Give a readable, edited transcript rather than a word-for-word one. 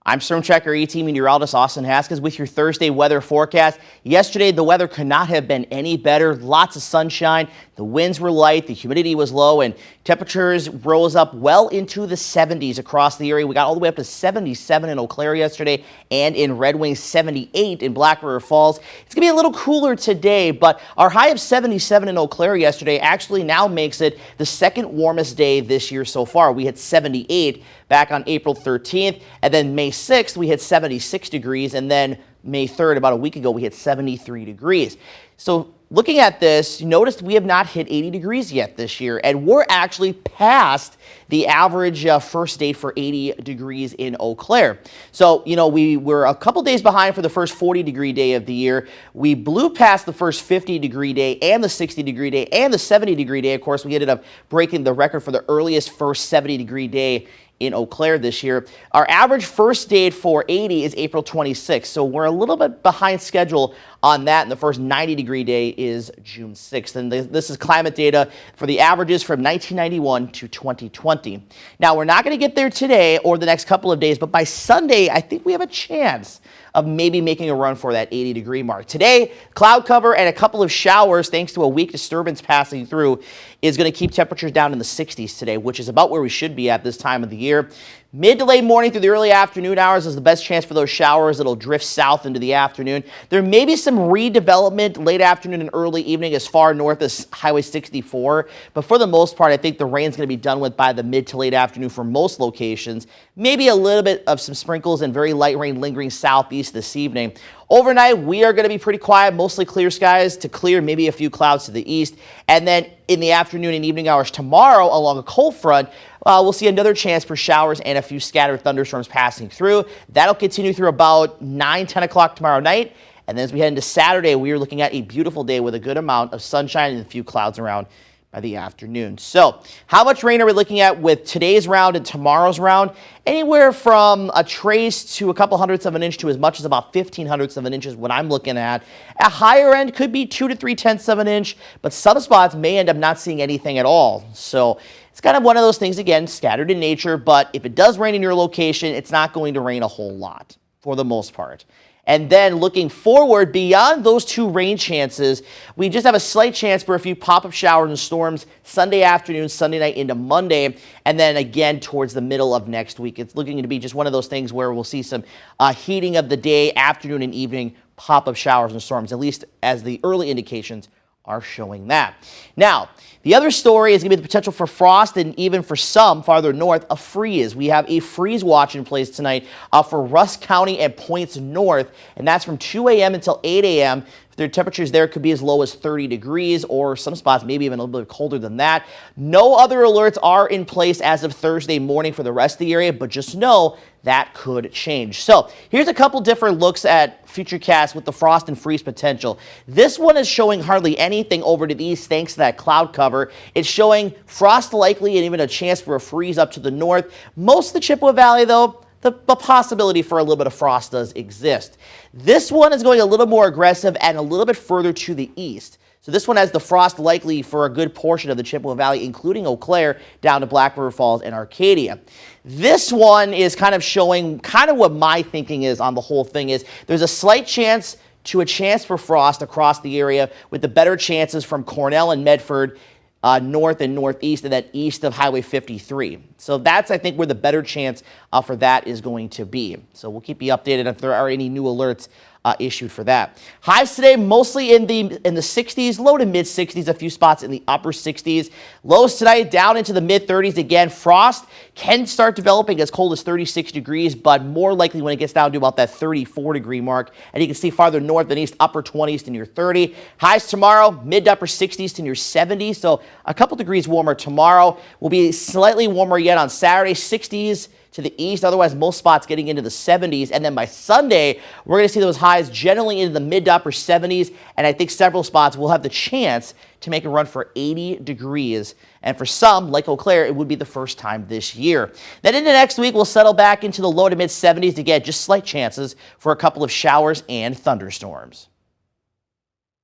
I'm Storm Tracker AT meteorologist Austin Haskins with your Thursday weather forecast. Yesterday, the weather could not have been any better. Lots of sunshine. The winds were light, the humidity was low, and temperatures rose up well into the 70s across the area. We got all the way up to 77 in Eau Claire yesterday, and in Red Wing, 78 in Black River Falls. It's going to be a little cooler today, but our high of 77 in Eau Claire yesterday actually now makes it the second warmest day this year so far. We hit 78 back on April 13th, and then May 6th, we hit 76 degrees, and then May 3rd, about a week ago, we hit 73 degrees. So looking at this, you noticed we have not hit 80 degrees yet this year, and we're actually past the average first date for 80 degrees in Eau Claire. So, we were a couple days behind for the first 40-degree day of the year. We blew past the first 50-degree day and the 60-degree day and the 70-degree day. Of course, we ended up breaking the record for the earliest first 70-degree day in Eau Claire this year. Our average first date for 80 is April 26th, so we're a little bit behind schedule on that, and the first 90-degree day is June 6th. And this is climate data for the averages from 1991 to 2020. Now, we're not going to get there today or the next couple of days, but by Sunday, I think we have a chance of maybe making a run for that 80-degree mark. Today, cloud cover and a couple of showers, thanks to a weak disturbance passing through, is going to keep temperatures down in the 60s today, which is about where we should be at this time of the year. Mid to late morning through the early afternoon hours is the best chance for those showers. It'll drift south into the afternoon. There may be some redevelopment late afternoon and early evening as far north as Highway 64, but for the most part, I think the rain's going to be done with by the mid to late afternoon for most locations. Maybe a little bit of some sprinkles and very light rain lingering southeast this evening. Overnight, we are going to be pretty quiet, mostly clear skies to clear, maybe a few clouds to the east. And then in the afternoon and evening hours tomorrow, along a cold front, we'll see another chance for showers and a few scattered thunderstorms passing through. That'll continue through about 10 o'clock tomorrow night. And then as we head into Saturday, we are looking at a beautiful day with a good amount of sunshine and a few clouds around by the afternoon. So how much rain are we looking at with today's round and tomorrow's round? Anywhere from a trace to a couple hundredths of an inch to as much as about 15 hundredths of an inch is what I'm looking at. A higher end could be 2 to 3 tenths of an inch, but some spots may end up not seeing anything at all. So it's kind of one of those things, again, scattered in nature, but if it does rain in your location, it's not going to rain a whole lot for the most part. And then looking forward beyond those two rain chances, we just have a slight chance for a few pop-up showers and storms Sunday afternoon, Sunday night into Monday, and then again towards the middle of next week. It's looking to be just one of those things where we'll see some heating of the day, afternoon and evening pop-up showers and storms, at least as the early indications are showing that. Now, the other story is going to be the potential for frost and even for some farther north, a freeze. We have a freeze watch in place tonight for Rusk County and points north, and that's from 2 a.m. until 8 a.m. The temperatures there could be as low as 30 degrees or some spots maybe even a little bit colder than that. No other alerts are in place as of Thursday morning for the rest of the area, but just know that could change. So here's a couple different looks at Futurecast with the frost and freeze potential. This one is showing hardly anything over to the east thanks to that cloud cover. It's showing frost likely and even a chance for a freeze up to the north. Most of the Chippewa Valley, though, the possibility for a little bit of frost does exist. This one is going a little more aggressive and a little bit further to the east. So this one has the frost likely for a good portion of the Chippewa Valley, including Eau Claire, down to Black River Falls and Arcadia. This one is kind of showing kind of what my thinking is on the whole thing is there's a slight chance to a chance for frost across the area with the better chances from Cornell and Medford, north and northeast, and then east of Highway 53. So that's, I think, where the better chance for that is going to be. So we'll keep you updated if there are any new alerts issued for that. Highs today mostly in the 60s, low to mid 60s, a few spots in the upper 60s. Lows tonight down into the mid 30s. Again, frost can start developing as cold as 36 degrees, but more likely when it gets down to about that 34-degree mark. And you can see farther north and east, upper 20s to near 30. Highs tomorrow, mid to upper 60s to near 70s. So a couple degrees warmer tomorrow. Will be slightly warmer yet on Saturday, 60s to the east. Otherwise, most spots getting into the 70s. And then by Sunday, we're going to see those highs generally into the mid to upper 70s. And I think several spots will have the chance to make a run for 80 degrees. And for some, like Eau Claire, it would be the first time this year. Then into next week, we'll settle back into the low to mid 70s to get just slight chances for a couple of showers and thunderstorms.